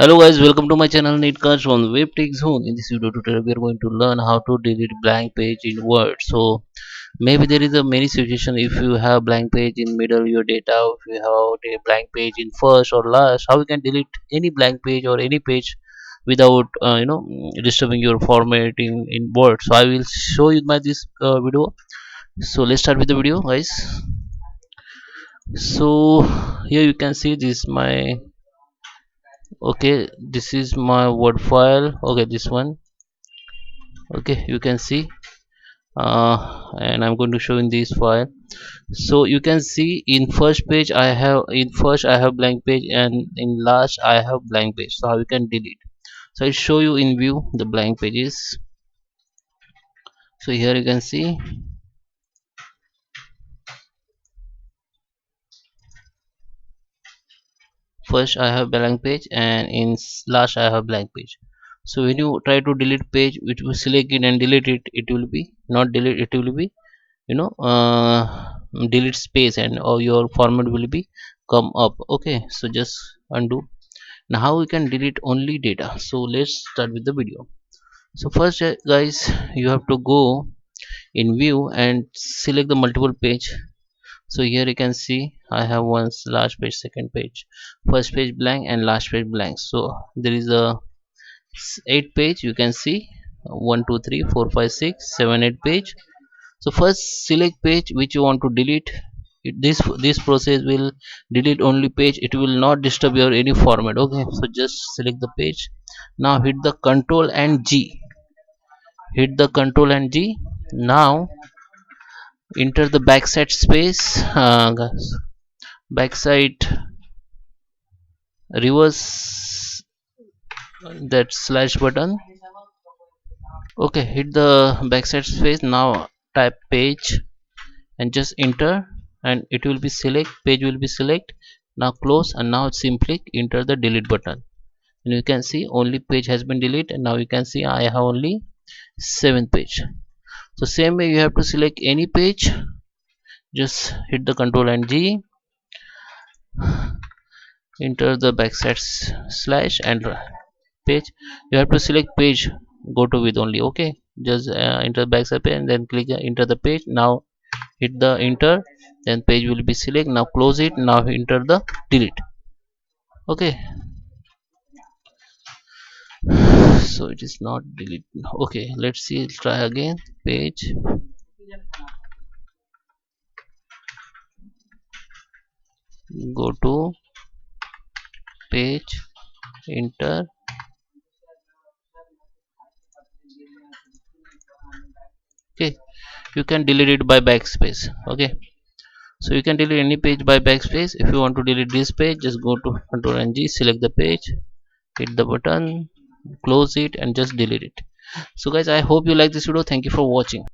Hello guys, welcome to my channel NetCast on WebTech Zone. In this video tutorial, we are going to learn how to delete blank page in Word. So maybe there is a many situation if you have blank page in middle your data, if you have a blank page in first or last, how you can delete any blank page or any page without disturbing your formatting in Word. So I will show you my this video. So let's start with the video, guys. So here you can see this my okay, this is my Word file. Okay, this one. Okay, you can see and I'm going to show in this file. So you can see in first page I have in first I have blank page, and in last I have blank page. So how you can delete? So I show you in view the blank pages. So here you can see first I have blank page, and in last I have blank page. So when you try to delete page, which will select it and delete it, it will be not delete, it will be you know uh, delete space, and or your format will be come up. Okay, so just undo. Now how we can delete only data? So let's start with the video. So first guys, you have to go in view and select the multiple page. So here you can see I have one last page, second page, first page blank, and last page blank. So there is a 8 page. You can see 1 2 3 4 5 6 7 8 page. So first select page which you want to delete. This process will delete only page, it will not disturb your any format. Okay, so just select the page. Now hit the control and G. Hit the control and G. Now enter the backside space, backside reverse that slash button. Okay, hit the backside space. Now type page and just enter, and it will be select, page will be select. Now close, and now simply enter the delete button, and you can see only page has been deleted. And now you can see I have only 7th page. So same way you have to select any page. Just hit the control and G, enter the backside slash and page. You have to select page, go to with only. Okay, just enter backside page and then click enter the page. Now hit the enter, then page will be select. Now close it. Now enter the delete. Okay, so it is not delete. Okay, let's see, try again. Page, go to page, enter. Okay, you can delete it by backspace. Okay, so you can delete any page by backspace. If you want to delete this page, just go to control and G, select the page, hit the button, close it, and just delete it. So guys, I hope you like this video. Thank you for watching.